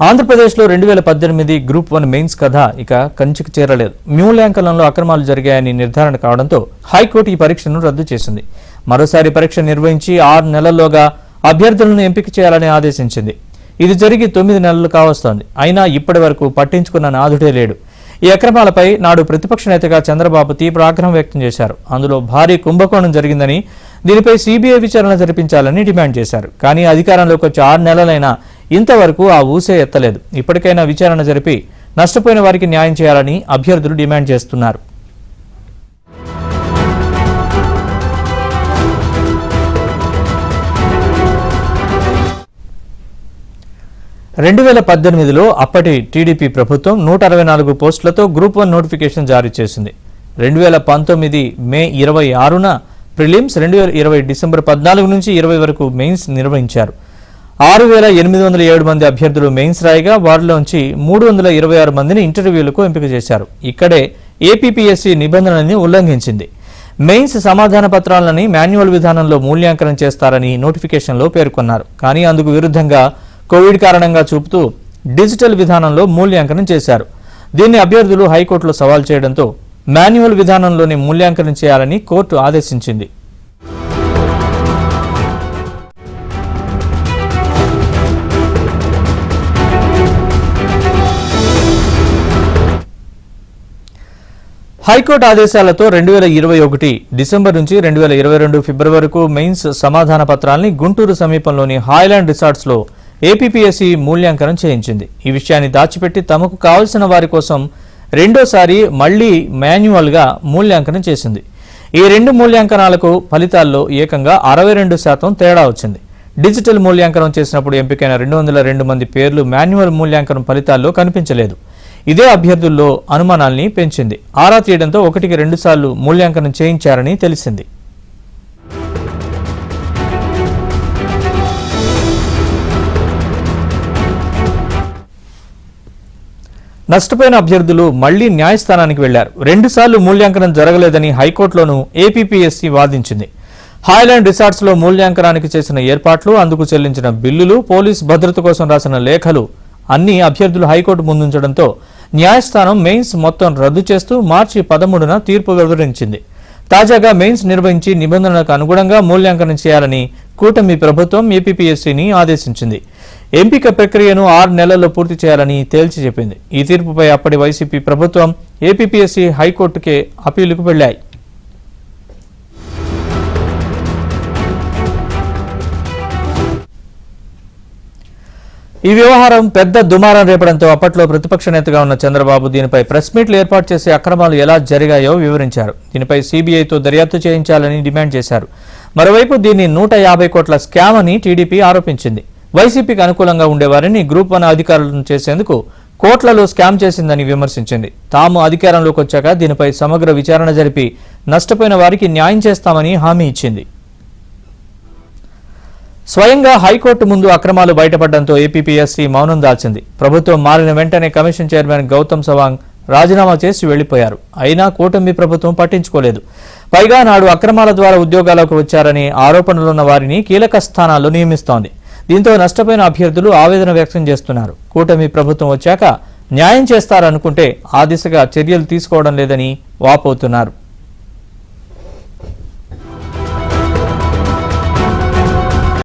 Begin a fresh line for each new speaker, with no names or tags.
ఆంధ్రప్రదేశ్లో 2018 group 1 mains కథ ఇక కంచికి చేరలేదు. మూల్యాంకనంలో అక్రమాలు జరిగాయని నిర్ధారణ కావడంతో హైకోర్టు ఈ పరీక్షను రద్దు చేసింది. మరోసారి పరీక్ష నిర్వహించి 6 నెలల్లోగా అభ్యర్థులను ఎంపిక చేయాలని ఆదేశించింది. ఇది జరిగి 9 నెలలు కావస్తోంది. అయినా ఇప్పటి వరకు పట్టించుకున్న నాథుడే లేడు. ఈ అక్రమాలపై నాడు ప్రతిపక్ష నేతగా చంద్రబాబు తీవ్ర ఆగ్రహం వ్యక్తం చేశారు. అందులో భారీ కుంభకోణం జరిగిందని, దీనిపై సిబిఐ విచారణ జరిపించాలని డిమాండ్ చేశారు. కానీ అధికారంలోకి వచ్చి 6 నెలలైనా ఇంతవరకు ఆ ఊసే ఎత్తలేదు. ఇప్పటికైనా విచారణ జరిపి నష్టపోయిన వారికి న్యాయం చేయాలని అభ్యర్థులు డిమాండ్ చేస్తున్నారు. రెండు 2018లో అప్పటి టీడీపీ ప్రభుత్వం 164 పోస్టులతో గ్రూప్ 1 నోటిఫికేషన్ జారీ చేసింది. 2019 మే 26న ప్రిలిమ్స్, 2020 డిసెంబర్ 14 నుంచి 20 వరకు మెయిన్స్ నిర్వహించారు. 6,807 మంది అభ్యర్థులు మెయిన్స్ రాయగా వారిలోంచి 326 మందిని ఇంటర్వ్యూలకు ఎంపిక చేశారు. ఇక్కడే ఏపీపీఎస్సీ నిబంధనల్ని ఉల్లంఘించింది. మెయిన్స్ సమాధాన పత్రాలని మాన్యువల్ విధానంలో మూల్యాంకనం చేస్తారని నోటిఫికేషన్లో పేర్కొన్నారు. కానీ అందుకు విరుద్ధంగా కోవిడ్ కారణంగా చూపుతూ డిజిటల్ విధానంలో మూల్యాంకనం చేశారు. దీన్ని అభ్యర్థులు హైకోర్టులో సవాల్ చేయడంతో మాన్యువల్ విధానంలోనే మూల్యాంకనం చేయాలని కోర్టు ఆదేశించింది. హైకోర్టు ఆదేశాలతో 2021 డిసెంబర్ నుంచి 2022 ఫిబ్రవరి వరకు మెయిన్స్ సమాధాన పత్రాల్ని గుంటూరు సమీపంలోని హాయ్లాండ్ రిసార్ట్స్లో ఏపీపీఎస్సీ మూల్యాంకనం చేయించింది. ఈ విషయాన్ని దాచిపెట్టి తమకు కావలసిన వారి కోసం రెండోసారి మళ్లీ మాన్యువల్గా మూల్యాంకనం చేసింది. ఈ 2 మూల్యాంకనాలకు ఫలితాల్లో ఏకంగా 62% తేడా వచ్చింది. డిజిటల్ మూల్యాంకనం చేసినప్పుడు ఎంపికైన 202 మంది పేర్లు మాన్యువల్ మూల్యాంకనం ఫలితాల్లో కనిపించలేదు. ఇదే అభ్యర్థుల్లో అనుమానాల్ని పెంచింది. ఆరా తీయడంతో 1కి 2 సార్లు మూల్యాంకనం చేయించారని తెలిసింది. నష్టపోయిన అభ్యర్థులు మళ్లీ న్యాయస్థానానికి వెళ్లారు. 2 సార్లు మూల్యాంకనం జరగలేదని హైకోర్టులోనూ ఏపీపీఎస్సీ వాదించింది. హాయ్లాండ్ రిసార్ట్స్లో మూల్యాంకనానికి చేసిన ఏర్పాట్లు, అందుకు చెల్లించిన బిల్లులు, పోలీస్ భద్రత కోసం రాసిన లేఖలు అన్ని అభ్యర్థులు హైకోర్టు ముందుంచడంతో న్యాయస్థానం మెయిన్స్ మొత్తం రద్దు చేస్తూ మార్చి 13న తీర్పు వెలువరించింది. తాజాగా మెయిన్స్ నిర్వహించి నిబంధనలకు అనుగుణంగా మూల్యాంకనం చేయాలని కూటమి ప్రభుత్వం ఏపీపీఎస్సీని ఆదేశించింది. ఎంపిక ప్రక్రియను 6 నెలల్లో పూర్తి చేయాలని తేల్చి చెప్పింది. ఈ తీర్పుపై అప్పటి వైసీపీ ప్రభుత్వం, ఏపీపీఎస్సీ హైకోర్టుకే అప్పీలుకు వెళ్లాయి. ఈ వ్యవహారం పెద్ద దుమారం రేపడంతో అప్పట్లో ప్రతిపక్ష నేతగా ఉన్న చంద్రబాబు దీనిపై ప్రెస్ మీట్లు ఏర్పాటు చేసి అక్రమాలు ఎలా జరిగాయో వివరించారు. దీనిపై సీబీఐతో దర్యాప్తు చేయించాలని డిమాండ్ చేశారు. మరోవైపు దీన్ని 150 కోట్ల స్కామ్ అని టీడీపీ ఆరోపించింది. వైసీపీకి అనుకూలంగా ఉండేవారిని గ్రూప్ 1 అధికారులను చేసేందుకు కోట్లలో స్కామ్ చేసిందని విమర్శించింది. తాము అధికారంలోకి వచ్చాక దీనిపై సమగ్ర విచారణ జరిపి నష్టపోయిన వారికి న్యాయం చేస్తామని హామీ ఇచ్చింది. స్వయంగా హైకోర్టు ముందు అక్రమాలు బయటపడడంతో ఏపీపీఎస్సీ మౌనం దాల్చింది. ప్రభుత్వం మారిన వెంటనే కమిషన్ చైర్మన్ గౌతమ్ సవాంగ్ రాజీనామా చేసి వెళ్లిపోయారు. అయినా కూటమి ప్రభుత్వం పట్టించుకోలేదు. పైగా నాడు అక్రమాల ద్వారా ఉద్యోగాలకు వచ్చారని ఆరోపణలున్న వారిని కీలక స్థానాల్లో నియమిస్తోంది. దీంతో నష్టపోయిన అభ్యర్థులు ఆవేదన వ్యక్తం చేస్తున్నారు. కూటమి ప్రభుత్వం వచ్చాక న్యాయం చేస్తారనుకుంటే ఆ దిశగా చర్యలు తీసుకోవడం లేదని వాపోతున్నారు.